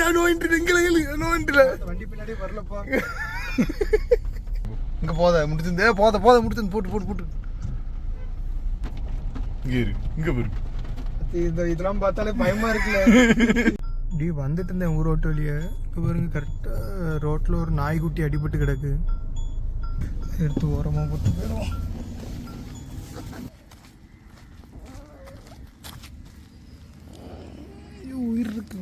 வண்டி பின்னாடியே வரலப்பா. இங்க போத முடிச்சு போத முடிச்சு போட்டு போட்டு போட்டு இங்க பாரு. இதெல்லாம் பார்த்தாலே பயமா இருக்குல்ல. இப்படி வந்துட்டு இருந்தேன் ஊர் ரோட்டு வழியே. பாருங்க கரெக்டா ரோட்ல ஒரு நாய்க்குட்டி அடிபட்டு கிடக்கு. எடுத்து ஓரமா போட்டு போயிடும். உயிர் இருக்கு.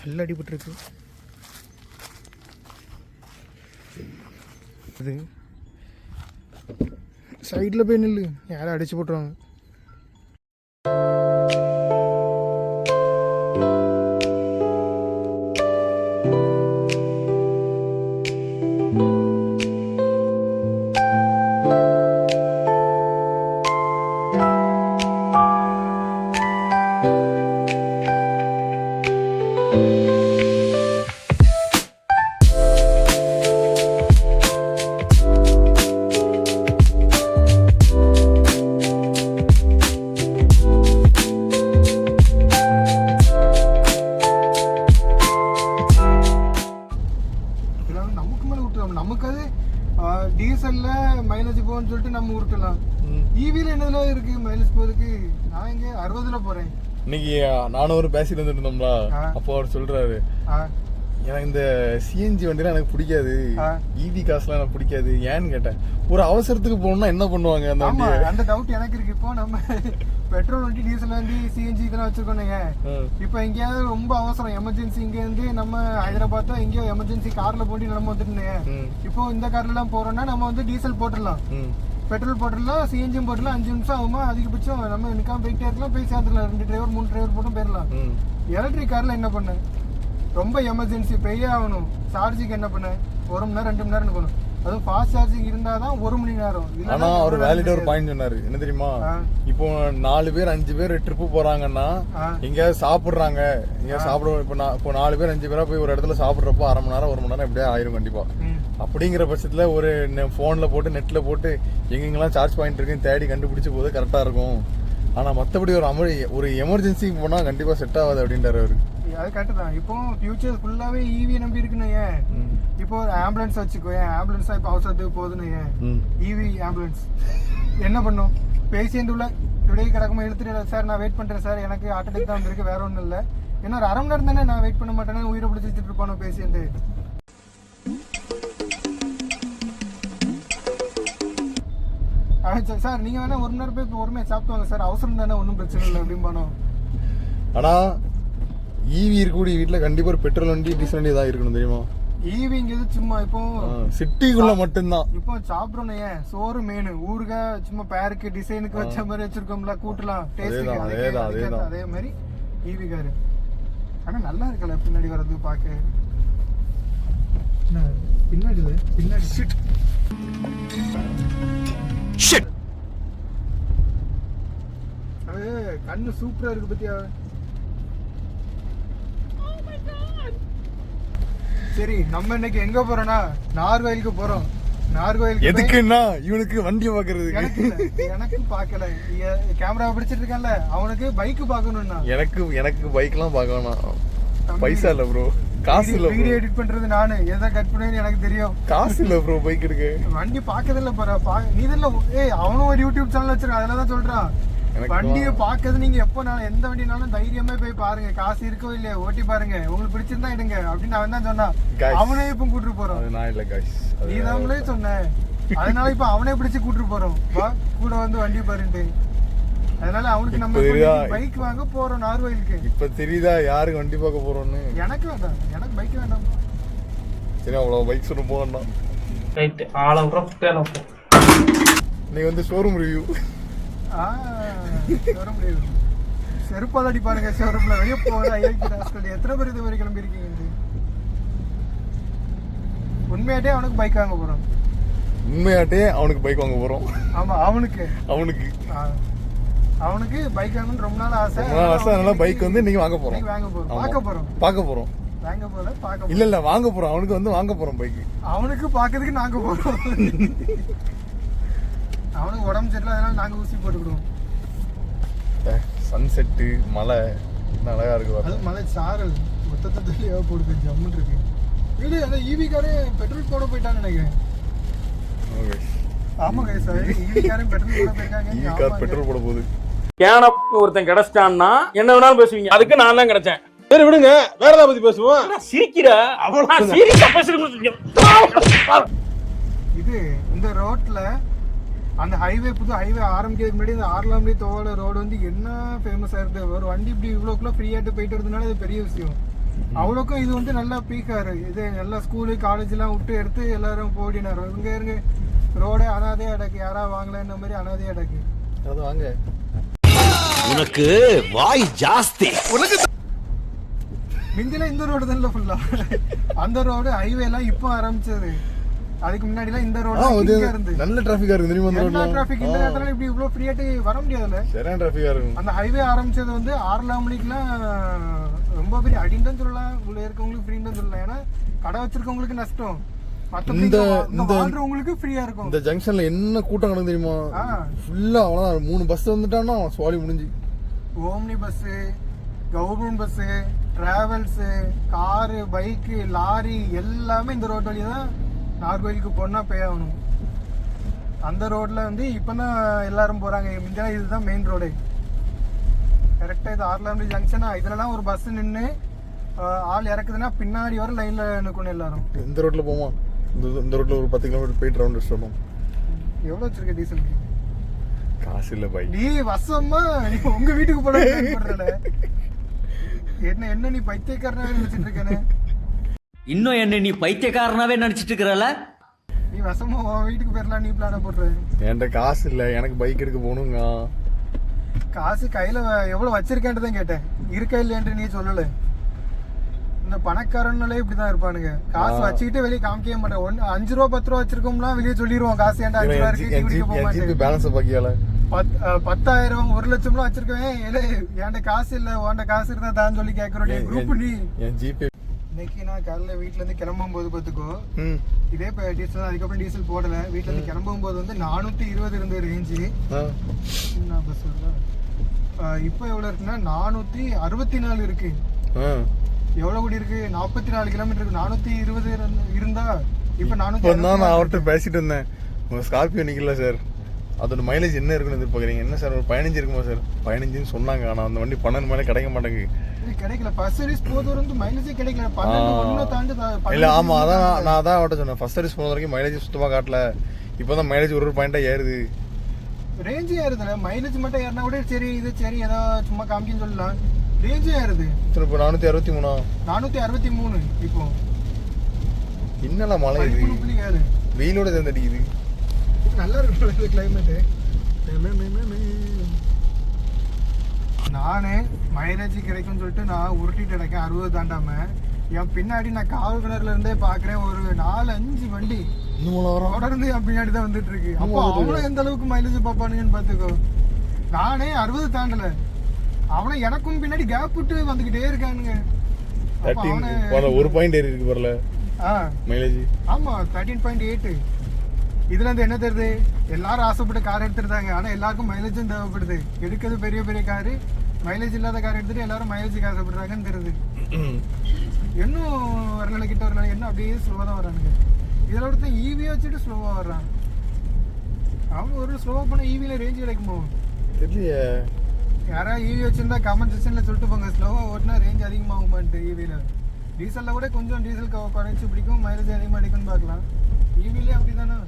நல்ல அடிபட்டு இருக்கு. அது சைடில் போய் நில்லு, யாரும் அடிச்சு போட்டுருவாங்க. நமக்கு அது டீசல்ல மைலேஜ் போகும்னு சொல்லிட்டு நம்ம உருட்டலாம். ஈவில என்னதுல இருக்கு மைலேஜ் போறதுக்கு? நான் இங்க 60ல போறேன். இன்னைக்கு 400 பேசிட்டு வந்துட்டு இருந்தோம்ல, அப்போ அவர் சொல்றாரு எனக்கு இந்த சிஎன்ஜி வண்டிலாம் எனக்கு பிடிக்காது, ஈவி காசுலாம் எனக்கு பிடிக்காது. ஏன்னு கேட்டேன். ஒரு அவசரத்துக்கு போகணும்னா என்ன பண்ணுவாங்க அந்த வண்டி? அந்த டவுட் எனக்கு இருக்கு. இப்போ நம்ம பெட்ரோல் வண்டி, டீசல் வண்டி, சிஎன்ஜி இதெல்லாம் வச்சிருக்கோங்க. இப்போ எங்கேயாவது ரொம்ப அவசரம், எமர்ஜென்சி, இங்க இருந்து நம்ம ஹைதராபாத்தோ எங்கேயோ எமர்ஜென்சி கார்ல போட்டி நம்ம வந்துட்டுங்க. இப்போ இந்த கார்ல எல்லாம் போறோம்னா நம்ம வந்து டீசல் போட்டுடலாம், பெட்ரோல் போட்டுடலாம், சிஎன்ஜியும் போட்டுடலாம். 5 நிமிஷம் ஆகுமா அதிகபட்சம். நம்ம நிக்காம போயிட்டே இருக்கலாம், போய் சேர்ந்துடலாம். 2 டிரைவர் 3 டிரைவர் போட்டும் போயிடலாம். எலக்ட்ரிக் கார்ல என்ன பண்ண, ரொம்ப எமர்ஜென்சி பெய்யே ஆகணும், சார்ஜுக்கு என்ன பண்ண 1 மணி நேரம் 2 மணி நேரம் இருக்கணும். அதுவும் ஃபாஸ்ட் சார்ஜிங் இருந்தாதான் 1 மணி நேரம். ஆனா அவர் வேலிட் ஒரு பாயிண்ட் சொன்னாரு, என்ன தெரியுமா? இப்போ 4 பேர் 5 பேர் ட்ரிப்பு போறாங்கன்னா எங்கேயாவது சாப்பிடுறாங்க, எங்கேயாவது சாப்பிடுவோம். இப்போ 4 பேர் 5 பேரா போய் ஒரு இடத்துல சாப்பிடுறப்போ 1/2 மணி நேரம் 1 மணி நேரம் எப்படியா ஆயிரும் கண்டிப்பா. அப்படிங்கிற பட்சத்துல ஒரு போன்ல போட்டு நெட்ல போட்டு எங்கெங்கெல்லாம் சார்ஜ் பாயிண்ட் இருக்குன்னு தேடி கண்டுபிடிச்சு போது கரெக்டா இருக்கும். ஆனா மத்தபடி ஒரு எமர்ஜென்சிக்கு போனா கண்டிப்பா செட் ஆகாது அப்படின்றாரு அவரு. அது கரெக்ட் தான். இப்போ ஃபியூச்சர் ஃபுல்லாவே ஈவி நம்பி இருக்குன்னு. இப்போ ஆம்புலன்ஸ் வச்சுக்கோ, ஆம்புலன்ஸ் இப்போ அவசரத்துக்கு போகுதுன்னு, ஈவி ஆம்புலன்ஸ் என்ன பண்ணும்? பேஷண்ட் உள்ள இப்படியே கிடக்குமா எடுத்துட்டு, சார் நான் வெயிட் பண்றேன் சார், எனக்கு ஹார்ட் அட்டாக் தான் வந்திருக்கு, வேற ஒன்றும் இல்லை, என்ன ஒரு 1/2 மணி நேரம் தானே, நான் வெயிட் பண்ண மாட்டேன்னு உயிரை பிடிச்சி வச்சுட்டு இருப்பானோ பேஷண்ட். சார் நீங்க வேணா 1 மணி நேரம் போய் பொறுமையா சாப்பிட்டுவாங்க சார், அவசரம் தானே, ஒன்றும் பிரச்சனை இல்லை அப்படிம்பானோ. ஆனா ஈவி இருக்கக்கூடிய வீட்டுல கண்டிப்பா ஒரு பெட்ரோல் வண்டி, டீசல் வண்டி தான் இருக்கணும் தெரியுமா? ஈவிங்கிறது சும்மா இப்போ சிட்டிக்குள்ள மட்டும்தான். இப்போ சாப்பிடணும், ஏன் சோறு மெயின், ஊறுகாய் சும்மா பேருக்கு டிசைனுக்கு வச்ச மாதிரி வச்சிருக்கோம்ல, கூட்டலாம் டேஸ்ட், அதே மாதிரி ஈவி காரு. ஆனா நல்லா இருக்கல பின்னாடி வர்றது பாக்க. பின்னாடி அது கண்ணு சூப்பரா இருக்கு பத்தியா. சரி நம்ம இன்னைக்கு எங்க போறோம்னா நார்கோயிலுக்கு போறோம். நார்கோயில் எதுக்குன்னா இவனுக்கு வண்டியை பாக்குறது, எனக்கு பாக்கல, கேமரா பிடிச்சிட்டு இருக்கான்ல அவனுக்கு பைக் பாக்கணும்னா. எனக்கு பைக் எல்லாம் பாக்கணும், பைசா இல்ல ப்ரோ, காசு இல்ல. வீடியோ எடிட் பண்றது நானு, எதை கட் பண்ணுவேன்னு எனக்கு தெரியும். காசு இல்ல ப்ரோ பைக் எடுக்க. வண்டி பாக்கதில்ல பாரு, நீ இதெல்லாம் அவனும் ஒரு யூடியூப் சேனல் வச்சிருக்கான், அதெல்லாம் தான் சொல்றான். வண்டியை பாக்குறது நீங்க எப்ப எந்த வண்டினாலும் தைரியமா போய் பாருங்க, காசு இருக்கோ இல்லையா ஓட்டி பாருங்க, உங்களுக்கு பிடிச்சிருந்தா எடுங்க அப்படின்னு அவன் தான் சொன்னான். அவனே இப்ப கூட்டிட்டு போறோம். நீ தாங்களே சொன்ன, அதனால இப்ப அவனே பிடிச்சு கூட்டிட்டு போறோம், வா கூட வந்து வண்டி பாருன்ட்டு. அதனால அவனுக்கு நம்ம பைக் வாங்க போறோம் நார்கோயிலுக்கு. இப்ப தெரியுதா யாருக்கு வண்டி பார்க்க போறோம்னு? எனக்கு வேண்டாம், எனக்கு பைக் வேண்டாம். சரி அவ்வளவு பைக் சொல்ல போகணும். ரைட், நீ வந்து ஷோரூம் ரிவ்யூ செருப்பால் அடி பாருங்க. ஷோரூம்ல வெளியே போற எத்தனை பேர் இது வரை கிளம்பி இருக்கீங்க? உண்மையாட்டே அவனுக்கு பைக் வாங்க போறோம். உண்மையாட்டே அவனுக்கு பைக் வாங்க போறோம். ஆமா அவனுக்கு பைக் வாங்கணும்னு ரொம்ப நாள் ஆசை. அதனால பைக் வந்து நீங்க வாங்க போறோம், பார்க்க போறோம். இல்ல வாங்க போறோம். அவனுக்கு வந்து வாங்க போறோம் பைக். அவனுக்கு பாக்கிறதுக்கு நாங்க போறோம். அவனுக்கு உடம்பு சரியில்லை, அதனால நாங்க ஊசி போட்டுக்கிடுவோம். சன்செட்டு மலை என்ன அழகா இருக்கு அது மலை சாரல் மொத்தத்தையோ போடுது ஜம்முன்னு இருக்கு. இது அந்த ஈவி காரே பெட்ரோல் போட போயிட்டான்னு நினைக்கிறேன். ஆமா கைஸ், ஈவி காரே பெட்ரோல் போட போயிருக்காங்க. ஈவி கார் பெட்ரோல் போட போகுது. கேன ஒருத்தன் கிடைச்சிட்டான்னா என்ன வேணாலும் பேசுவீங்க, அதுக்கு நான் தான் கிடைச்சேன். சரி விடுங்க, வேற ஏதாவது பத்தி பேசுவோம். சிரிக்கிற இது இந்த ரோட்ல அந்த ஹைவே புது ஹைவே ஆரம்பிக்கிறதுக்கு முன்னாடி இந்த ஆர்லாம்லி தோவால ரோடு வந்து என்ன ஃபேமஸ் ஆயிருது. ஒரு வண்டி இப்படி இவ்வளோக்குள்ள ஃப்ரீயாட்டு போயிட்டு இருந்ததுனால இது பெரிய விஷயம். அவ்வளோக்கும் இது வந்து நல்லா பீக்காரு. இது நல்லா ஸ்கூலு காலேஜ்லாம் விட்டு எடுத்து எல்லாரும் போடினார். இங்க இருங்க ரோடே அனாதே அடக்கு, யாரா வாங்கலன்ற மாதிரி அனாதே அடக்கு. அது வாங்க, உனக்கு வாய் ஜாஸ்தி. மிந்தில இந்த ரோடு தான் ஃபுல்லா, அந்த ரோடு ஹைவே எல்லாம் இப்போ ஆரம்பிச்சது. அதுக்கு முன்னாடி எல்லாம் இந்த ரோடு இருந்து நல்ல டிராஃபிக்கா இருக்கு தெரியுமா? அந்த எல்லா ரோட்ல டிராஃபிக் இந்த நேரத்துல இப்படி இவ்வளவு ஃப்ரீயாட்டு வர முடியாதுல்ல. சரியான டிராஃபிக்கா இருக்கும். அந்த ஹைவே ஆரம்பிச்சது வந்து 6 மணிக்கெல்லாம் ரொம்ப பெரிய அடின்னு தான் சொல்லலாம். உள்ள இருக்கவங்களுக்கு ஃப்ரீன்னு தான் சொல்லலாம். ஏன்னா கடை வச்சிருக்கவங்களுக்கு நஷ்டம், இந்த வாழ்றவங்களுக்கு ஃப்ரீயா இருக்கும். இந்த ஜங்ஷன்ல என்ன கூட்டம் நடக்குது தெரியுமா? ஃபுல்லா அவ்வளவுதான். 3 பஸ் வந்துட்டான்னா சுவாலி முடிஞ்சு. Omni bus, government bus, travels, car, bike, lorry எல்லாமே இந்த ரோட் வழியா தான் நாகர்கோயிலுக்கு போனா பே ஆகணும். அந்த ரோட்ல வந்து இப்பதான் எல்லாரும் போறாங்க. முன்னாடி இதுதான் மெயின் ரோடு. கரெக்டா இது ஆர்லாம்லி ஜங்ஷனா. இதுலலாம் ஒரு பஸ் நின்று ஆள் இறக்குதுன்னா பின்னாடி வர லைன்ல நிற்கணும் எல்லாரும். இந்த ரோட்ல போமா? இந்த ரோட்ல ஒரு 10 கிலோமீட்டர் போயிட்டு ரவுண்ட் அடிச்சிட்டோம். எவ்வளவு வச்சிருக்க டீசலுக்கு? காசு இல்ல பை. நீ வசமா நீ உங்க வீட்டுக்கு போட என்ன என்ன நீ பைத்தியக்காரனாவே நினைச்சிட்டு இருக்கேன்னு. இன்னும் என்ன நீ பைத்தியக்காரனாவே நினைச்சிட்டு இருக்கறல? நீ வசமா உன் வீட்டுக்கு போயிடலாம் நீ பிளான போடுற. என்கிட்ட காசு இல்ல, எனக்கு பைக் எடுக்க போகணுங்க. காசு கையில எவ்வளவு வச்சிருக்கேன்னு தான் கேட்டேன், இருக்கா இல்லையன்று நீ சொல்லல. இந்த பணக்காரனாலே இப்படிதான் இருப்பானுங்க. காசு வச்சுக்கிட்டு வெளியே காமிக்கவே மாட்டேன். 5 ரூபா 10 ரூபா வச்சிருக்கோம்னா வெளியே சொல்லிடுவோம். காசு ஏன்டா 5 ரூபா இருக்கு பேலன்ஸ் பாக்கியால 10,000 1 லட்சம்லாம் வச்சிருக்கேன். ஏன்டா காசு இல்ல, உன்ட காசு இருந்தா தான் சொல்லி கேக்குறோம் குரூப். நீ என் ஜிபே இன்னைக்கு நான் காலைல வீட்டுல இருந்து கிளம்பும் போது பாத்துக்கோ, இதே டீசல் அதுக்கப்புறம் டீசல் போடல. வீட்டுல இருந்து கிளம்பும் போது வந்து 420 இருந்த ரேஞ்சு. பஸ் இப்ப எவ்வளவு இருக்குன்னா 464 இருக்கு. எவ்வளவு கூடி இருக்கு? 44 கிலோமீட்டருக்கு 420 இருந்தா இப்ப 400. நான் அவர்கிட்ட பேசிட்டு இருந்தேன். உங்க ஸ்கார்பியோ நிக்கல சார், அதோட மைலேஜ் என்ன இருக்குன்னு எதிர்பார்க்குறீங்க? என்ன சார் ஒரு 15 இருக்குமா சார்? 15ன்னு சொன்னாங்க. ஆனால் அந்த வண்டி 12 மேலே கிடைக்க மாட்டேங்குது. கிடைக்கல. ஃபர்ஸ்ட் சர்வீஸ் போது வந்து மைலேஜே கிடைக்கல. 12 தாண்டி இல்லை. ஆமாம், அதான் நான் அதான் அவட்ட சொன்னேன். ஃபர்ஸ்ட் சர்வீஸ் போன வரைக்கும் மைலேஜ் சுத்தமாக காட்டல. இப்போ தான் மைலேஜ் ஒரு பாயிண்டாக ஏறுது. ரேஞ்சு ஏறுதுல. மைலேஜ் மட்டும் ஏறினா கூட சரி, இது சரி ஏதோ சும்மா காமிக்கின்னு சொல்லலாம். ரேஞ்சு ஏறுது. இப்போ 463 463 இப்போ. என்னடா மழை இது, வெயிலோட சேர்ந்து அடிக்குது. நல்லா இருக்கு கிளைமேட்டு. நானே மைலேஜ் கிடைக்கும்னு சொல்லிட்டு நான் உருட்டிட்டு இருக்கேன் 60 தாண்டாம. என் பின்னாடி நான் காவல் கிணறுல இருந்தே பாக்குறேன் ஒரு 4-5 வண்டி தொடர்ந்து என் பின்னாடி தான் வந்துட்டு இருக்கு. அப்போ அவனும் எந்த அளவுக்கு மைலேஜ் பார்ப்பானுங்கன்னு பாத்துக்கோ. நானே 60 தாண்டல, அவனை எனக்கும் பின்னாடி கேப் விட்டு வந்துகிட்டே இருக்கானுங்க. ஒரு பாயிண்ட் ஏறி இருக்கு வரல மைலேஜ். ஆமா 13.8. இதுல இருந்து என்ன தெரியுது? எல்லாரும் ஆசைப்பட்டு கார் எடுத்துருந்தாங்க. ஆனா எல்லாருக்கும் மைலேஜும் தேவைப்படுது. எடுக்கிறது பெரிய பெரிய காரு, மைலேஜ் இல்லாத கார் எடுத்துட்டு எல்லாரும் மைலேஜுக்கு ஆசைப்படுறாங்கன்னு தெரியுது. இன்னும் ஒரு நாள் கிட்ட ஒரு நாள் என்ன அப்படியே ஸ்லோவா தான் வரானுங்க. இதுல ஒருத்தன் ஈவியை வச்சுட்டு ஸ்லோவா வர்றான். அவன் ஒரு ஸ்லோவா போனா ஈவில ரேஞ்ச் கிடைக்குமோ தெரியலையே. யாராவது ஈவி வச்சிருந்தா கமெண்ட் செக்ஷன்ல சொல்லிட்டு போங்க. ஸ்லோவா ஓட்டினா ரேஞ்ச் அதிகமாகுமான்ட்டு. ஈவில டீசல்ல கூட கொஞ்சம் டீசல் குறைச்சி பிடிக்கும், மைலேஜ் அதிகமாக அடிக்கும்னு பார்க்கலாம். ஈவிலே அப்படிதானே.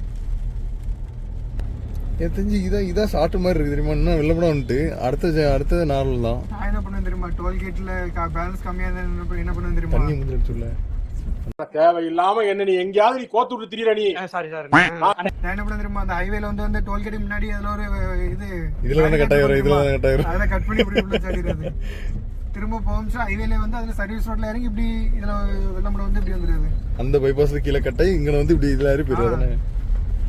எனக்கு தெரிஞ்சு இதான் ஷார்ட் மாதிரி இருக்கு தெரியுமா? இன்னும் வெள்ளப்படம் வந்துட்டு அடுத்தது நார்மல் தான். நான் என்ன பண்ணுவேன் தெரியுமா? டோல்கேட்ல பேலன்ஸ் கம்மியா இருந்தா என்ன பண்ணுவேன் தெரியுமா? தண்ணி முடிஞ்சு சொல்ல தேவையில்லாம என்ன நீ எங்கேயாவது நீ கோத்து விட்டு திரியற. நீ சாரி சாரி. நான் என்ன பண்ண தெரியுமா? அந்த ஹைவேல வந்து டோல்கேட் முன்னாடி அதுல ஒரு இதுல தானே கட்டாயிரும், இதுல தானே கட்டாயிரும். அதெல்லாம் கட் பண்ணி இப்படி உள்ள தள்ளிடுறது. திரும்ப போம்சா ஹைவேல வந்து அதுல சர்வீஸ் ரோட்ல இறங்கி இப்படி இதுல வெள்ளம்பட வந்து இப்படி வந்துருது. அந்த பைபாஸ்ல கீழே கட்டாய் இங்க வந்து இப்படி இதுல ஏறி போயிருவானே.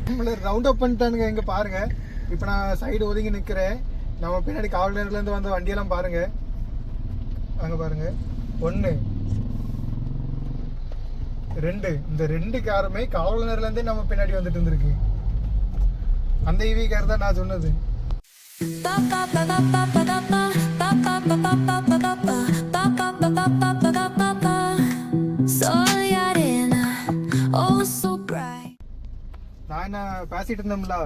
நம்மள ரவுண்ட் அப் பண்ணிட்டானுங்க. இங்க பாருங்க, இப்ப நான் சைடு ஒதுங்கி நிக்கிறேன். நம்ம பின்னாடி காவலர்ல இருந்து வந்த வண்டியெல்லாம் பாருங்க. அங்க பாருங்க 1 2 இந்த 2 காருமே காவலர்ல இருந்தே நம்ம பின்னாடி வந்துட்டு இருந்திருக்கு. அந்த ஈவி கார் தான் நான் சொன்னது. பேசிட்டு இருந்தோம்ல,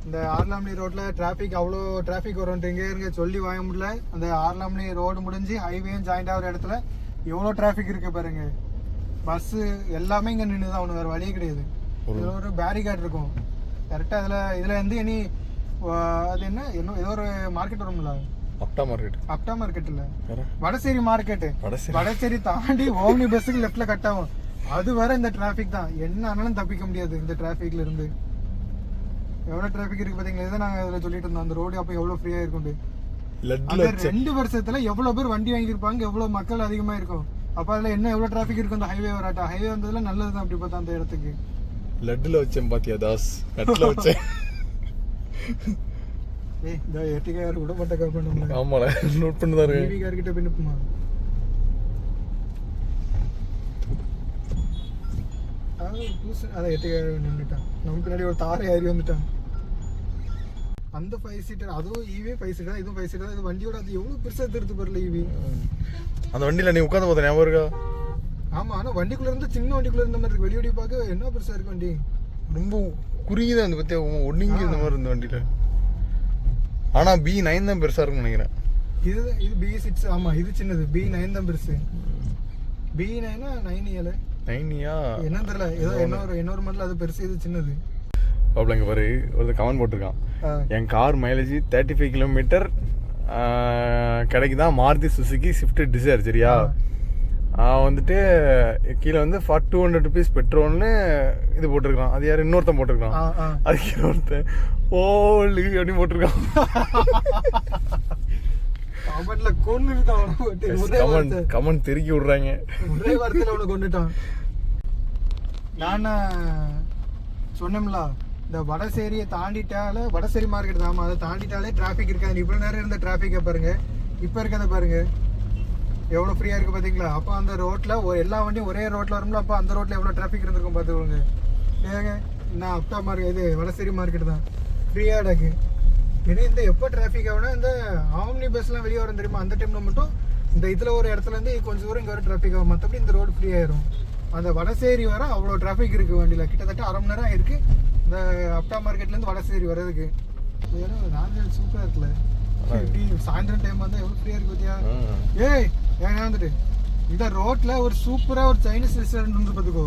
இந்த ஆர்லாம்னி ரோட்ல டிராஃபிக் அவ்வளோ டிராஃபிக் வரும்ன்றீங்க, இருங்க சொல்லி வாங்க முடியல. அந்த ஆர்லாம்னி ரோடு முடிஞ்சு ஹைவேயும் ஜாயிண்ட் ஆகிற இடத்துல எவ்வளோ டிராஃபிக் இருக்கு பாருங்க. பஸ் எல்லாமே இங்கே நின்று தான் அவனு, வேறு வழியே கிடையாது. இதில் ஒரு பேரிகார்டு இருக்கும் கரெக்டாக. இதில் வந்து இனி அது என்ன ஏதோ ஒரு மார்க்கெட் வரும்ல, அப்டா மார்க்கெட் இல்ல, வடசேரி மார்க்கெட். வடசேரி தாண்டி ஓம்னி பஸ்ஸுக்கு லெஃப்ட்ல கட் ஆகும். அது வர இந்த டிராபிக் தான், என்ன ஆனாலும் தப்பிக்க முடியாது இந்த டிராபிக்ல இருந்து. எவ்வளவு டிராபிக் இருக்கு பாத்தீங்களா, இதை நாங்க இதுல சொல்லிட்டு இருந்தோம். அந்த ரோடு அப்ப எவ்வளவு ஃப்ரீயா இருக்கும். அந்த 2 வருஷத்துல எவ்வளவு பேர் வண்டி வாங்கியிருப்பாங்க, எவ்வளவு மக்கள் அதிகமா இருக்கும். அப்ப அதுல என்ன எவ்வளவு டிராபிக் இருக்கும். அந்த ஹைவே வராட்டா, ஹைவே வந்ததுல நல்லதுதான். அப்படி பார்த்தா அந்த இடத்துக்கு லட்டுல வச்சேன் பாத்தியா தாஸ், லட்டுல வச்சேன். இந்த எட்டிகார் கூட பட்ட கார் பண்ணுங்க. ஆமாடா, நோட் பண்ணதாரு. டிவி கார் கிட்ட போய் நிப்புமா. அத எட்டிகார் நின்னுட்டான். நமக்கு பின்னாடி ஒரு தாரை ஏறி வந்துட்டான். அந்த 5 சீட்டர், அதுவும் ஈவே 5 சீட்டர், இதுவும் 5 சீட்டர். இது வண்டியோட அது எவ்வளவு பெருசா திருத்து பாருல ஈவி. அந்த வண்டியில நீ உட்கார்ந்து பார்த்தா ஞாபகம் இருக்கா? ஆமா, ஆனா வண்டிக்குள்ள இருந்து சின்ன வண்டிக்குள்ள இருந்த மாதிரி இருக்கு. வெளியோடி பார்க்க என்ன பெருசா இருக்கு வண்டி. ரொம்ப குறுகியதான் அந்த பத்தியா, ஒன்னிங்க இந்த மாதிரி இருந்த வண்டியில. ஆனா B9 தான் பெருசா இருக்கும்னு நினைக்கிறேன். இது B6. ஆமா, இது சின்னது. B9 தான் பெருசு. B9 9 9யா என்னன்னு தெரியல. ஏதோ இன்னொரு மாடல் அது பெருசு, இது சின்னது. அப்படிங்க பாரு, ஒரு கமெண்ட் போட்டிருக்கான். என் கார் மைலேஜ் 35 கிலோமீட்டர் கிடைக்குதான், மாருதி சுசுகி ஸ்விஃப்ட் டிசைர். சரியா, வந்துட்டு கீழே வந்து 200 ருபீஸ் பெட்ரோல்னு இது போட்டிருக்கான். அது யாரு இன்னொருத்தன் போட்டிருக்கான். அதுக்கு இன்னொருத்தன் ஓலி அப்படின்னு போட்டிருக்கான். கமெண்ட் திருக்கி விடுறாங்க. ஒரே வாரத்தில் அவனை கொண்டுட்டான். நான் சொன்னோம்ல, இந்த வடசேரியை தாண்டிட்டாலே, வடசேரி மார்க்கெட் தான், அதை தாண்டிட்டாலே டிராஃபிக் இருக்காது. இவ்வளோ நேரம் இருந்த டிராஃபிக்கை பாருங்க, இப்போ இருக்கிறத பாருங்க எவ்வளோ ஃப்ரீயாக இருக்குது பார்த்தீங்களா. அப்போ அந்த ரோட்டில் எல்லா வண்டியும் ஒரே ரோட்டில் வரும்ல, அப்போ அந்த ரோட்டில் எவ்வளோ டிராஃபிக் இருந்திருக்கும் பார்த்துக்கோங்க. ஏங்க நான் அப்டா மார்க்கெட், இது வடசேரி மார்க்கெட் தான் ஃப்ரீயாக இருக்கு. ஏன்னா இந்த எப்போ டிராஃபிக் ஆகுனா, இந்த ஆம்னி பஸ்லாம் வெளியே வரும் தெரியுமா, அந்த டைமில் மட்டும் இந்த இதில் ஒரு இடத்துலேருந்து கொஞ்சம் தூரம் இங்கே வர டிராஃபிக் ஆகும். மற்றபடி இந்த ரோடு ஃப்ரீ ஆயிரும். அந்த வடசேரி வர அவ்வளோ டிராஃபிக் இருக்குது வண்டியில். கிட்டத்தட்ட 1/2 மணி நேரம் இருக்குது இந்த அப்டா மார்க்கெட்லேருந்து வடசேரி வர்றதுக்கு. ஏன்னா நாங்கள் சூப்பராக இருக்குல்ல, இப்படி சாயந்தரம் டைம் வந்து எவ்வளோ ஃப்ரீயாக இருக்கு பார்த்தியா. ஏய் ஏன்னா வந்துட்டு இந்த ரோட்டில் ஒரு சூப்பராக ஒரு சைனீஸ் ரெஸ்டாரண்ட் வந்து பார்த்துக்கோ.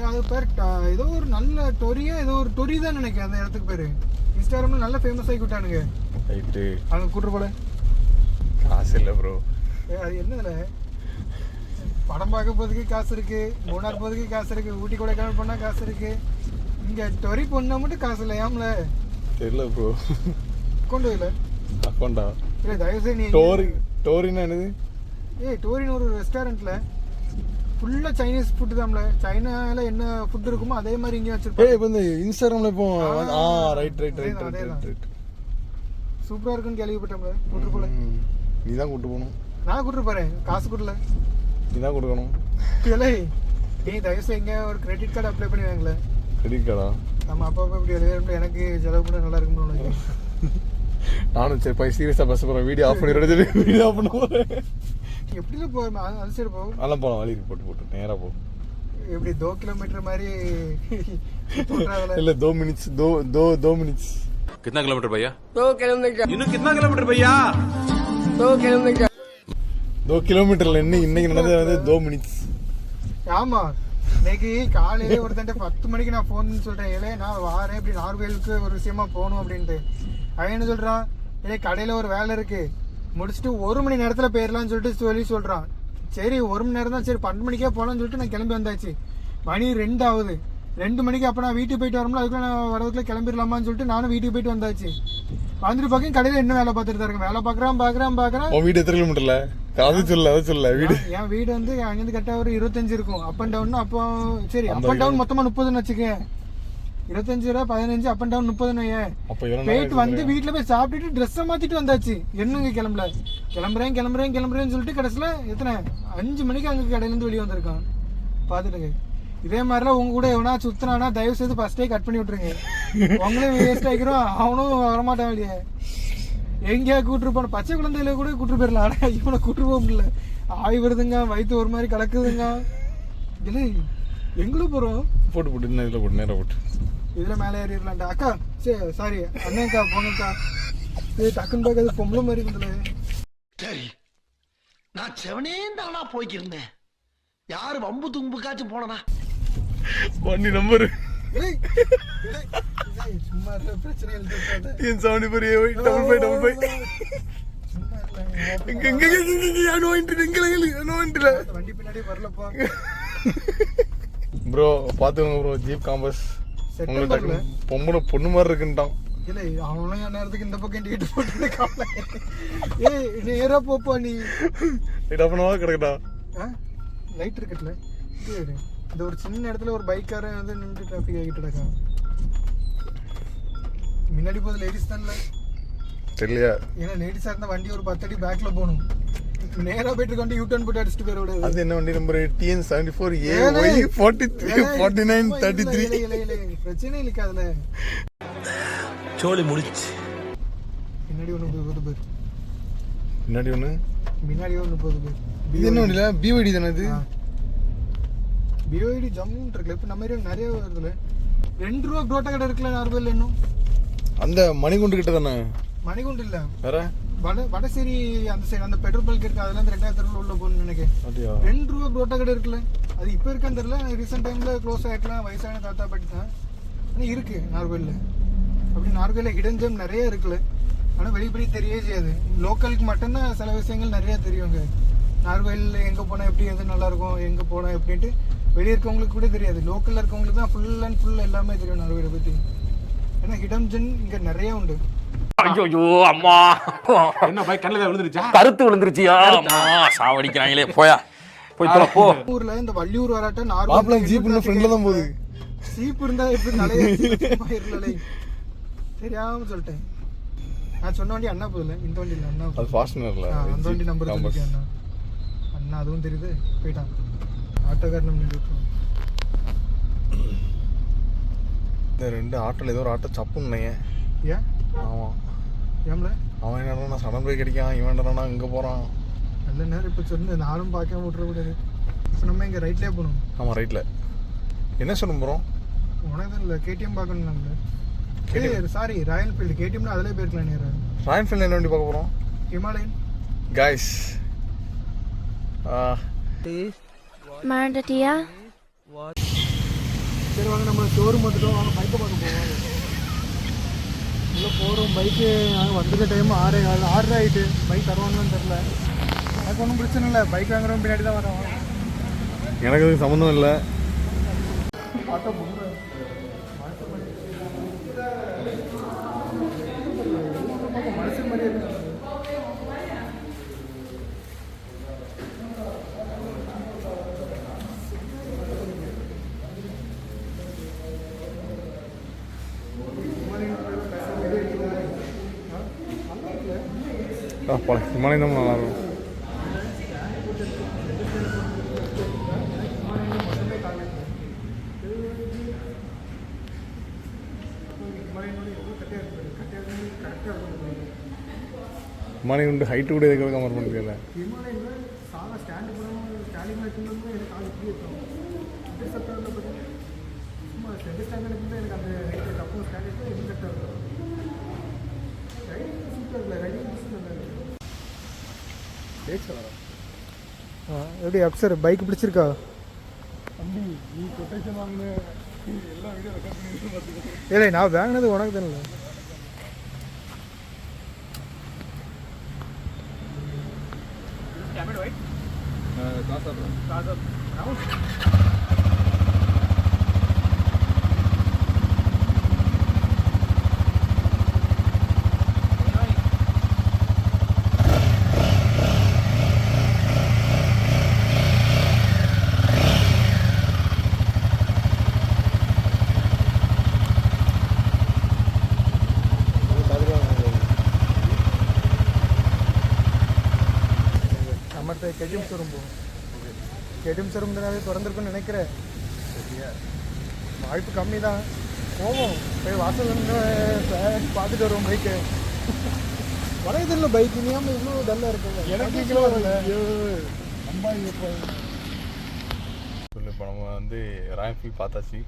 அது பேர் ஏதோ ஒரு நல்ல டொரியா, ஏதோ ஒரு டொரி தான் நினைக்கிறேன் அந்த இடத்துக்கு பேர். இன்ஸ்டாகிராமில் நல்லா ஃபேமஸ் ஆகி விட்டானுங்க. அங்கே கூட்டு போல காசு இல்லை ப்ரோ. அது என்னதுல படம் பார்க்க போறதுக்கு காசு இருக்கு, மூணார் போறதுக்கு காசு இருக்கு, ஊட்டி கொடைக்கானல் போனா காசு இருக்கு. இங்க டொரி பொண்ணா மட்டும் காசு இல்லை. ஏம்ல தெரியல ப்ரோ. கொண்டு வரல அக்கௌண்டா? இல்லை தயவுசெய்து நீ டோரினா என்னது? டோரின்னு ஒரு ரெஸ்டாரண்ட்ல ஃபுல்லா சைனீஸ் ஃபுட் தான்ல. சைனால என்ன ஃபுட் இருக்குமோ அதே மாதிரி இங்கே வச்சிருப்பாங்க. இப்போ இந்த இன்ஸ்டாகிராம்ல இப்போ ரைட் சூப்பரா இருக்குன்னு கேள்விப்பட்டோம்ல. கூட்டு போல நீ தான் கூட்டு போகணும். நான் கூட்டு போறேன், காசு கொடுல நீ தான் கொடுக்கணும். இல்லை நீ தயவுசெய்து இங்கே ஒரு கிரெடிட் கார்டு அப்ளை பண்ணி வாங்கல. கிரெடிட் கார்டா? ஆமா, அப்போ இப்படி எழுத எனக்கு செலவு பண்ண நல்லா இருக்கும்னு. நானும் சரி போய் சீரியஸா பஸ் போறேன், வீடியோ ஆஃப் பண்ணி வீடியோ ஆஃப் பண்ண போறேன். எப்படில போகும் அது சரி போகும். நல்லா போகலாம், வழி போட்டு நேரா போ. எப்படி 2 கிலோமீட்டர் மாதிரி இல்ல 2 மினிட்ஸ் 2 மினிட்ஸ். कितना किलोमीटर भैया? 2 किलोमीटर. इन्हों कितना किलोमीटर भैया? 2 किलोमीटर. 2 கிலோமீட்டர்ல இன்னைக்கு நடந்தது வந்து 2 மினிட்ஸ். ஆமா, இன்னைக்கு காலையிலே ஒருத்தன்ட்ட 10 மணிக்கு நான் ஃபோன் சொல்றேன், ஏலே நான் வாரேன் இப்படி நார்வேலுக்கு ஒரு விஷயமா போகணும் அப்படின்ட்டு. அவன் என்ன சொல்றான், ஏ கடையில ஒரு வேலை இருக்கு முடிச்சுட்டு 1 மணி நேரத்துல போயிடலாம்னு சொல்லிட்டு சொல்றான். சரி 1 மணி நேரம் தான், சரி 12 மணிக்கே போகலான்னு சொல்லிட்டு நான் கிளம்பி வந்தாச்சு. மணி 2 ஆகுது. 2 மணிக்கு அப்போ நான் வீட்டுக்கு போயிட்டு வரோம்ல, அதுக்குள்ள நான் வரதுக்குள்ள கிளம்பிடலாமான்னு சொல்லிட்டு நானும் வீட்டுக்கு போயிட்டு வந்தாச்சு. வந்துட்டு பார்க்க கடையில் என்ன வேலை பார்த்துட்டு தான் இருக்கேன். வேலை பார்க்குறான். உன் வீடு எத்தனை கிலோமீட்டர்ல? அதை சொல்ல வீடு. என் வீடு வந்து அங்கேருந்து கரெக்டாக ஒரு 25 இருக்கும். Up and down. அப்போ சரி அப் அண்ட் டவுன் மொத்தமாக 30ன்னு வச்சுக்கேன். 25 15 அப் அண்ட் டவுன் 30ன்னு. போயிட்டு வந்து வீட்டில் போய் சாப்பிட்டுட்டு ட்ரெஸ்ஸை மாற்றிட்டு வந்தாச்சு. என்னங்க கிளம்புறேன்னு சொல்லிட்டு கடைசியில் எத்தனை 5 மணிக்கு அங்கே கடையிலேருந்து வெளியே வந்திருக்கான். பார்த்துட்டுங்க. இதே மாதிரிலாம் உங்க கூட எவனா சுத்தினானா தயவு செய்து ஃபர்ஸ்டே கட் பண்ணி விட்டுருங்க. உங்களையும் வேஸ்ட் ஆகிக்கிறோம், அவனும் வரமாட்டான் வெளியே. எங்கேயா கூட்டு போன பச்சை குழந்தையில கூட கூட்டு போயிடலாம். ஆனா இவனை கூட்டு போக முடியல. ஆய் வருதுங்க, வயிற்று ஒரு மாதிரி கலக்குதுங்க. இல்லை எங்களும் போறோம். போட்டு நேரம் போட்டு இதுல மேலே ஏறிடலாம்டா. அக்கா சரி சாரி அண்ணேக்கா போங்கக்கா. டக்குன்னு பார்க்காது பொம்பளை மாதிரி இருந்தது. சரி நான் செவனே தானா போய்க்கிருந்தேன். யாரு வம்பு தும்புக்காச்சும் போனா வண்டி நம்பர் சும்மா இருக்க பிரச்சனை எழுதிட்டாங்க. சும்மா வண்டி பின்னாடி வரலப்பா. ப்ரோ பாத்துக்கோங்க ப்ரோ. ஜீப் காம்பஸ் உங்களுக்கு பொண்ணு மாதிரி இருக்குன்ட்டான். இல்ல அவனும் நேரத்துக்கு இந்த பக்கம் டிக்கெட் போட்டு காவல. ஏய் நேரா போப்பா நீ. லைட் ஆஃப் பண்ணவா கிடக்குடா. லைட் இருக்குல்ல இந்த ஒரு சின்ன இடத்துல ஒரு பைக்காரன் வந்து நின்று டிராஃபிக் ஆகிட்டு இருக்கான். முன்னாடி போது லேடிஸ் தான்ல தெரியலையா? ஏன்னா லேடிஸா இருந்தா வண்டி ஒரு 10 அடி பேக்ல போகணும். நேரா போயிட்டு வண்டி யூ-டர்ன் போட்டு அடிச்சுட்டு போயிட கூடாது. அது என்ன வண்டி நம்பர்? TN74AY434933. பிரச்சனை இல்லைக்கா அதுல. சோலி முடிச்சு. பின்னாடி ஒண்ணு 30 பேர். முன்னாடி ஒண்ணு முன்னாடி ஒரு 30 பேர். இது என்ன வண்டில? BYD தானே இது? BYD ஜம்முன்னு இருக்குல்ல. இப்ப நம்ம ஏரியா நிறைய வருதுல. 2 ரூபா புரோட்டா கடை இருக்குல்ல நார்வேல்ல. இன்னும் அந்த மணிகுண்டு கிட்ட தானே? மணிகுண்டு இல்ல, வேற வடசேரி அந்த சைடு அந்த பெட்ரோல் பல்க் இருக்கு. அதெல்லாம் 2வது தெருவுல உள்ள போகணும்னு நினைக்கிறேன். 2 ரூபா புரோட்டா கடை இருக்குல்ல. அது இப்ப இருக்கான்னு தெரியல. ரீசெண்ட் டைம்ல க்ளோஸ் ஆயிக்கலாம். வயசான தாத்தா பாட்டி தான். ஆனா இருக்கு நார்வேல்ல. அப்படி நார்வேல்ல ஹிடன் ஜெம் நிறைய இருக்குல்ல. ஆனா வெளிப்படி தெரியவே செய்யாது. லோக்கலுக்கு மட்டும்தான் சில விஷயங்கள் நிறைய தெரியுங்க. நார்வேல்ல எங்க போனா எப்படி, எது நல்லா இருக்கும், எங்க போனா எப்படின்ட்டு வெளியே இருக்கவங்களுக்கு கூட தெரியாது. லோக்கல்ல இருக்கவங்களுக்கு தான் ஃபுல் அண்ட் ஃபுல் எல்லாமே தெரியும் நார்வேலை பத்தி. ஏன்னா ஹிடன் ஜெம் இங்க நிறைய உண்டு. ஐயோ அம்மா, என்ன பைக் கண்ணில் விழுந்துருச்சா? கருத்து விழுந்துருச்சியா? அம்மா சாவடிக்கிறாங்களே. போயா போய் தொலை போ. ஊர்ல இந்த வள்ளியூர் வராட்ட மாப்ள நார்மல் ஜீப் இன்னும் ஃப்ரெண்ட்ல தான் போகுது. சீப் இருந்தா எப்படி நிறைய இருந்தே தெரியாம சொல்லிட்டேன். நான் சொன்ன வண்டி அண்ணா போதுல, இந்த வண்டி இல்ல அண்ணா. அது ஃபாஸ்ட்னர்ல அந்த வண்டி நம்பர் சொல்லிருக்கேன் அண்ணா. அண்ணா அதுவும் தெரியுது. போயிட்டான் ஆட்டோக்காரன் நின்றுட்டு. இந்த 2 ஆட்டோல ஏதோ ஒரு ஆட்டோ சப்புன்னு. ஏன்? ஆமா ஏம்ல அவன் என்னடா சடன் போய் கிடைக்கான், இவன் என்னடா இங்க போறான். நல்ல நேரம் இப்ப சொன்ன நானும் பார்க்காம விட்டுற கூடாது. இப்போ நம்ம இங்க ரைட்லயே போகணும். ஆமா ரைட்ல. என்ன சொல்ல போறோம்? உனக்கு இல்ல KTM பார்க்கணும். நம்ம சாரி ராயல் என்ஃபீல்டு. KTMனா அதிலே போயிருக்கலாம் நேரம். ராயல் என்ஃபீல்டு என்ன வண்டி பார்க்க போறோம்? ஹிமாலயன் गाइस மறந்துட்டியா? சரி வாங்க நம்ம ஷோரூம் வந்துட்டோம். வாங்க பைக்கை பார்க்க போவோம். உள்ள போகிறோம். பைக்கு நாங்கள் வந்துருக்க டைம் 6 ஆகிட்டு. பைக் தருவாங்கன்னு தெரில. எனக்கு ஒன்றும் பிரச்சனை இல்லை. பைக் வாங்குறவங்க பின்னாடி தான் வரோம். எனக்கு அதுக்கு சம்மந்தம் இல்லை. ஆட்டோ போடுறேன். மனசு மாதிரி இருக்கு. போல ஹிமாலயம் தான் நல்லா இருக்கும். ஹிமாலயம் வந்து ஹைட்டு கூட எதுக்காக கம்பேர் பண்ணிக்கல. ஹிமாலயன் சாதா ஸ்டாண்டு போடாமல் ஸ்டாண்டிங் வச்சுருந்தோம். எனக்கு கால் இப்படி இருக்கும். அப்படி சட்டம் பார்த்தீங்கன்னா சும்மா செட்டு ஸ்டாண்டில் இருந்தால் எனக்கு அந்த ரைட்டு தப்பு ஸ்டாண்ட் எப்படி கரெக்டாக இருக்கும். ரைடிங் சூப்பர் இல்லை. ரைடிங் நல்லா இருக்கு. எப்படி அப்சர் பைக் பிடிச்சிருக்கா? தம்பி நீ கொட்டேஷன் வாங்கின எல்லா வீடியோ ரெக்கார்ட் பண்ணி பார்த்துக்கோ. இல்லை நான் வாங்கினது உனக்கு தானே. KTM ஷோரூம் போகும். KTM ஷோரூம் தானே திறந்துருக்குன்னு நினைக்கிறேன். வாய்ப்பு கம்மி தான். போவோம். போய் வாசல் வந்து பார்த்துட்டு வருவோம். பைக்கு வளையதில்ல. பைக் இனியாமல் இவ்வளோ டல்லாக இருக்குங்க. எனக்கு கிலோ வரல. சொல்லு. இப்போ நம்ம வந்து ராயல் என்ஃபீல்டு பார்த்தாச்சு.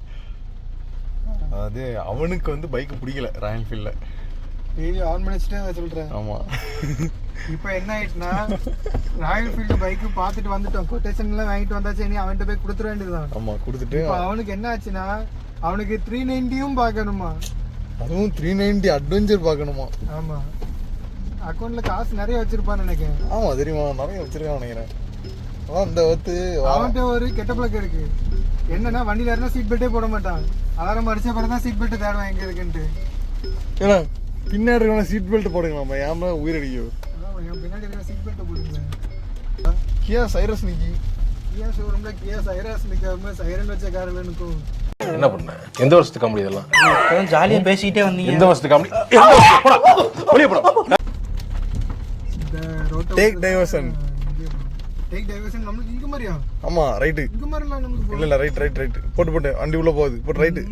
அதாவது அவனுக்கு வந்து பைக் பிடிக்கல ராயல் என்ஃபீல்ட்ல. டிவி ஆன் பண்ணிச்சுட்டு அதை சொல்றேன். ஆமா. இப்போ என்ன ஆயிடுச்சுன்னா ராயல் என்ஃபீல்டு பைக்கு பார்த்துட்டு வந்துட்டோம், கொட்டேஷன்லாம் வாங்கிட்டு வந்தாச்சு, நீ அவன்கிட்ட போய் கொடுத்துட வேண்டியதுதான். ஆமா கொடுத்துட்டு இப்போ அவனுக்கு என்ன ஆச்சுன்னா அவனுக்கு 390யும் பார்க்கணுமா, அதுவும் 390 அட்வென்ச்சர் பார்க்கணுமா. ஆமா அக்கௌண்ட்ல காசு நிறைய வச்சிருப்பான்னு நினைக்கிறேன். ஆமா தெரியுமா, நிறைய வச்சிருக்கான் நினைக்கிறேன். அந்த வந்து அவன்கிட்ட ஒரு கெட்ட பழக்கம் இருக்கு, என்னன்னா வண்டியில இருந்தா சீட் பெல்ட்டே போட மாட்டான், அலாரம் அடிச்ச பிறகு தான் சீட் பெல்ட் தேடுவான் எங்க இருக்குன்ட்டு. ஏன்னா பின்னாடி இருக்கவன சீட் பெல்ட் போடுங்களாமா, ஏமா உயிரடியோ. ஆமா என் பின்னாடி இருக்கிற சீட் பெல்ட் போடுங்க. கியா சைரஸ் நிக்கி, கியா ஷோரூம்ல கியா சைரஸ் நிக்காம சைரன் வச்ச கார்ல நிக்கும். என்ன பண்ண? எந்த வருஷத்து காமெடி இதெல்லாம்? ஜாலியா பேசிக்கிட்டே வந்தீங்க. எந்த வருஷத்து காமெடி? வெளியே போடா. இந்த roto take diversion. Take diversion நமக்கு இங்க மாதிரியா? ஆமா ரைட்டு. இங்க மாதிரிலாம் நமக்கு இல்ல ரைட் ரைட் ரைட் போட்டு வண்டி உள்ள போகுது, போட்டு ரைட்டு.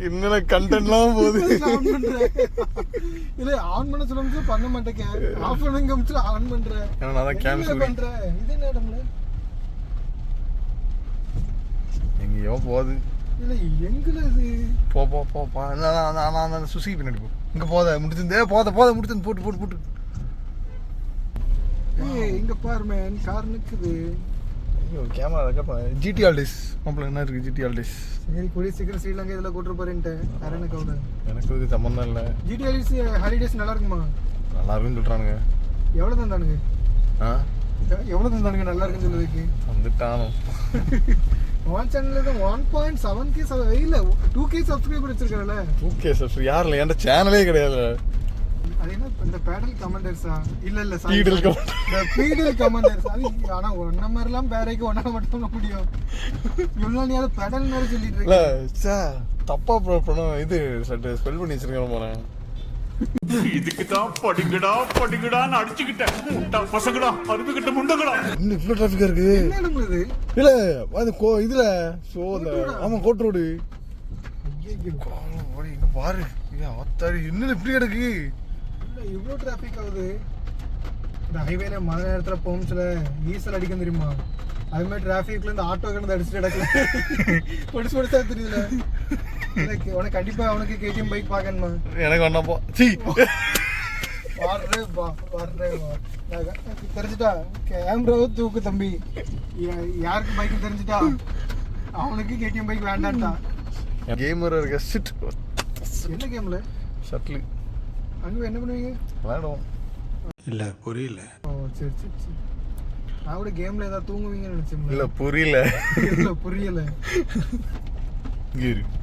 என்னென்ன கண்டென்ட்லாம் போகுது. இல்ல ஆன் பண்ண சொல்லும்போது பண்ண மாட்டேங்க, ஆஃப் பண்ணுங்க ஆன் பண்றேன். ஏன்னா நான் தான் கேன்சல் பண்றேன். இது என்ன இடம்ல எங்கேயோ போகுது. இல்ல எங்கல இது போ போ போ போ. நான் சுசுகி பின்னாடி போ. இங்க போத முடிச்சிருந்தே போத முடிச்சு போட்டு போட்டு போட்டு. ஏய் இங்க பாரு மேன், கார் நிக்குது. ஐயோ கேமரா இருக்கா. ஜிடி ஆல்டிஸ் மாப்பிள்ள என்ன இருக்கு ஜிடி ஆல்டிஸ். சரி கூடிய சீக்கிரம் ஸ்ரீலங்கா இதுல கூட்டு போறேன்ட்டு கரனுக்கு அவ்வளோ. எனக்கு இதுக்கு சம்மந்தம் இல்லை. ஜிடி ஹாலிடேஸ் நல்லா இருக்குமா? நல்லா இருக்குன்னு சொல்றானுங்க. எவ்வளவு தந்தானுங்க? எவ்வளவு தந்தானுங்க நல்லா இருக்குன்னு சொல்லுறதுக்கு? வந்துட்டானோ உன் சேனல்ல தான் 1.7K இல்ல 2K சப்ஸ்கிரைபர் வச்சிருக்கறல. 2K subscriber யாருல? என்ட சேனலே கிடையாது. அது என்ன இந்த பேடல் கமெண்டர்ஸா? இல்ல பீடல் பீடல் கமெண்டர்ஸ். அது ஆனா ஒண்ண மாதிரிலாம் பேரைக்கு ஒண்ணா மட்டும் முடியும். இவ்வளவு நீ அத பேடல் மாதிரி சொல்லிட்டு இருக்க. இல்ல தப்பா பண்ணோம். இது ஸ்பெல் பண்ணி வச்சிருக்கேன் போறேன். இதுக்கு தான் படிங்கடான்னு அடிச்சுக்கிட்டேன். முட்டா பசங்கடா, அருமைக்கிட்ட முண்டங்கடா. இன்னும் இவ்வளவு டிராஃபிக்கா இருக்கு. என்ன நம்மளுது? இல்ல அது இதுல ஆமா கோட் ரோடு. இங்க பாரு ஆத்தாடி இன்னும் இப்படி கிடக்கு. இல்ல இவ்வளவு டிராஃபிக் ஆகுது. இந்த ஹைவேல மழை நேரத்துல போம்ஸ்ல ஈசல் அடிக்கும் தெரியுமா? அது மாதிரி டிராஃபிக்ல இருந்து ஆட்டோ கிடந்து அடிச்சுட்டு கிடக்கல. பொடிசா தெரியல. உனக்கு கண்டிப்பா அவனுக்கு கேடிஎம் பைக் பார்க்கணுமா? எனக்கு ஒண்ணாப்போ சீ தெரிஞ்சுட்டா கேமராவை தூக்கு தம்பி. யாருக்கு பைக் தெரிஞ்சுட்டா அவனுக்கு கேடிஎம் பைக் வேண்டான்டா. கேமர் இருக்க சிட். என்ன கேம்ல? ஷட்டில். அங்க என்ன பண்ணுவீங்க? விளையாடுவோம். இல்ல புரியல. ஓ சரி நான் கூட கேம்ல ஏதாவது தூங்குவீங்கன்னு நினைச்சேன். இல்ல புரியல. இல்ல புரியல.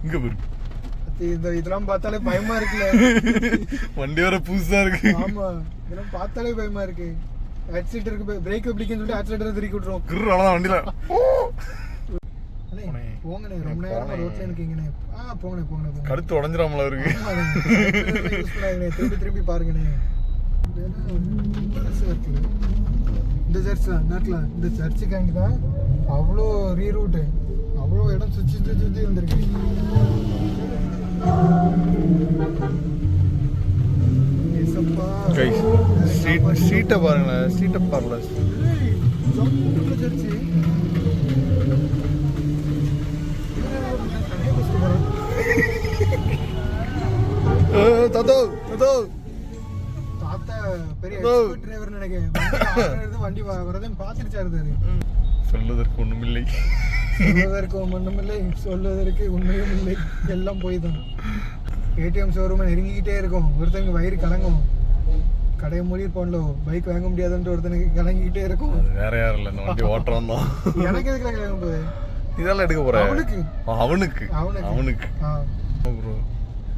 இங்க பாரு. இதெல்லாம் பார்த்தாலே பயமா இருக்குல்ல. வண்டி வர புதுசா இருக்கு. ஆமா இதெல்லாம் பார்த்தாலே பயமா இருக்கு. ஆக்சிடென்ட் இருக்கு, பிரேக் பிடிக்குன்னு சொல்லிட்டு ஆக்சிடென்ட் திருக்கி விட்டுரும். அவ்வளவுதான் வண்டியில. போங்கண்ணே ரொம்ப நேரமா ரோட்ல இருக்கீங்கண்ணே. போங்கண்ணே. கழுத்து உடஞ்சிராமல இருக்கு. திருப்பி பாருங்கண்ணே. இந்த சர்ச் தான் இந்த சர்ச்சுக்காண்டி தான் அவ்வளோ ரீரூட்டு, அவ்வளோ இடம் சுற்றி வந்திருக்கு. சீட்டை பாருங்களேன், சீட்டை பாருல. சர்ச்சு தாத்தா பெரிய டிரைவர் நினைக்கிறேன். வண்டி வரதுன்னு பார்த்துருச்சாரு. சொல்வதற்கு ஒண்ணுமில்லை. சொல்வதற்கு உண்மையும் இல்லை. எல்லாம் போய் தான். ஏடிஎம் ஷோரூம் நெருங்கிக்கிட்டே இருக்கும். ஒருத்தனுக்கு வயிறு கலங்கும். கடையை மூடி போனோ பைக் வாங்க முடியாதுன்ற ஒருத்தனுக்கு கலங்கிக்கிட்டே இருக்கும். வேற யாரும் இல்ல, இந்த வண்டி ஓட்டுறான் தான். எனக்கு எதுக்கு கலங்கும் போது? இதெல்லாம் எடுக்க போறேன். அவனுக்கு ப்ரோ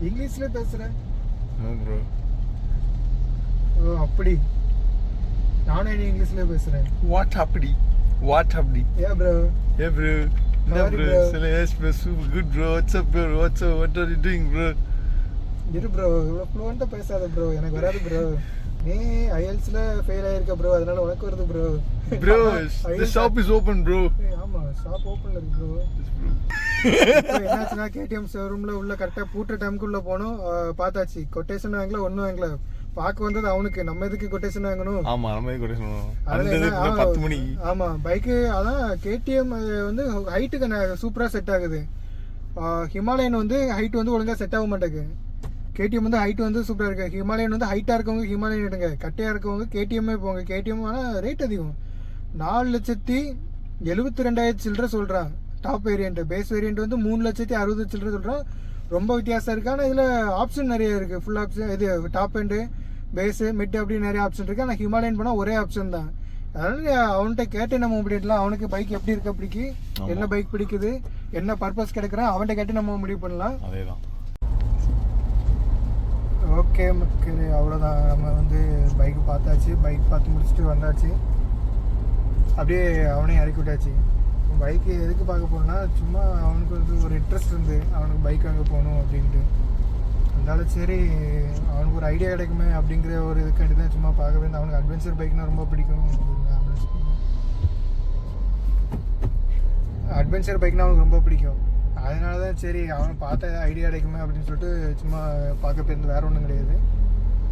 இங்கிலீஷ்ல பேசுறேன். ப்ரோ ஓ அப்படி. நானே இங்கிலீஷ்ல பேசுறேன். வாட் அப்படி ஏ bro no bro say yes bro super good bro what's up bro what are you doing bro இரு ப்ரோ இவ்வளவு ஃப்ளூவெண்டா பேசாத ப்ரோ, எனக்கு வராது ப்ரோ. நீ ஐஎல்ஸ்ல ஃபெயில் ஆயிருக்க ப்ரோ, அதனால உனக்கு வருது bro. bro the shop is open bro. ஆமா ஷாப் ஓபன்ல இருக்கு ப்ரோ. என்னாச்சுன்னா கேடிஎம் ஷோரூம்ல உள்ள கரெக்டா பூட்ட டைம்க்கு உள்ள போனோம். பார்த்தாச்சு, கொட்டேஷன் வாங்கல, ஒன்னும் வாங்கல. பார்க்க வந்தது அவனுக்கு, நம்ம எதுக்கு கொட்டேஷன் வாங்கணும்? ஆமா நம்ம எதுக்கு கொட்டேஷன் வாங்கணும்? 10 மணி. ஆமா பைக் அதான் கேடிஎம் வந்து ஹைட்டுக்கு சூப்பரா செட் ஆகுது. ஹிமாலயன் வந்து ஹைட் வந்து ஒழுங்காக செட் ஆக மாட்டேங்குது. கேடிஎம் வந்து ஹைட் வந்து சூப்பராக இருக்குது. ஹிமாலயன் வந்து ஹைட்டாக இருக்கவங்க ஹிமாலயன் எடுங்க, கட்டையாக இருக்கவங்க கேடிஎம்மே போங்க. கேடிஎம் ஆனால் ரேட் அதிகம், 4,72,000 சில்லற சொல்கிறான். டாப் வேரியண்ட்டு, பேஸ் வேரியண்ட் வந்து 3,60,000 சில்லற சொல்கிறான். ரொம்ப வித்தியாசம் இருக்குது. ஆனால் இதில் ஆப்ஷன் நிறைய இருக்குது. ஃபுல் ஆப்ஷன் இது டாப் எண்டு, பேஸு, மிட் அப்படின்னு நிறைய ஆப்ஷன் இருக்குது. ஆனால் ஹிமாலயன் போனால் ஒரே ஆப்ஷன் தான். அதனால அவன்கிட்ட கேட்டு நம்ம முடியலாம். அவனுக்கு பைக் எப்படி இருக்க பிடிக்கு, என்ன பைக் பிடிக்குது, என்ன பர்பஸ் கிடைக்கிறான், அவன்கிட்ட கேட்டு நம்ம முடிவு பண்ணலாம். அதேதான். ஓகே மக்களே, அவ்வளோதான். நம்ம வந்து பைக் பார்த்தாச்சு, பைக் பார்த்து முடிச்சுட்டு வந்தாச்சு. அப்படியே அவனையும் இறக்கி விட்டாச்சு. பைக்கு எதுக்கு பார்க்க போனோம்னா, சும்மா அவனுக்கு வந்து ஒரு இன்ட்ரெஸ்ட் இருந்து அவனுக்கு பைக் வாங்க போகணும் அப்படின்ட்டு. அதனால சரி அவனுக்கு ஒரு ஐடியா கிடைக்குமே அப்படிங்கிற ஒரு இதுக்காண்டி தான் சும்மா பார்க்கவே. அவனுக்கு அட்வென்ச்சர் பைக்னால் ரொம்ப பிடிக்கும். அட்வென்ச்சர் பைக்னால் அவனுக்கு ரொம்ப பிடிக்கும். அதனால தான் சரி அவனை பார்த்தா ஏதாவது ஐடியா கிடைக்குமே அப்படின்னு சொல்லிட்டு சும்மா பார்க்க போயிருந்து. வேறு ஒன்றும் கிடையாது.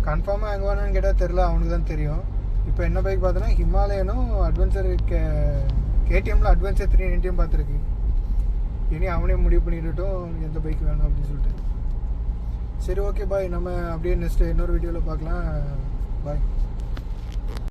கன்ஃபார்மாக எங்கே வேணும்னு கேட்டால் தெரில, அவனுக்கு தான் தெரியும். இப்போ என்ன பைக் பார்த்தோன்னா ஹிமாலயனும் அட்வென்ச்சர் கேடிஎம்மில் அட்வென்ச்சர் 390 பார்த்துருக்கு. இனி அவனே முடிவு பண்ணிட்டுட்டும் எந்த பைக் வேணும் அப்படின்னு சொல்லிட்டு. சரி ஓகே பாய், நம்ம அப்படியே நெக்ஸ்ட்டு இன்னொரு வீடியோவில் பார்க்கலாம். பாய்.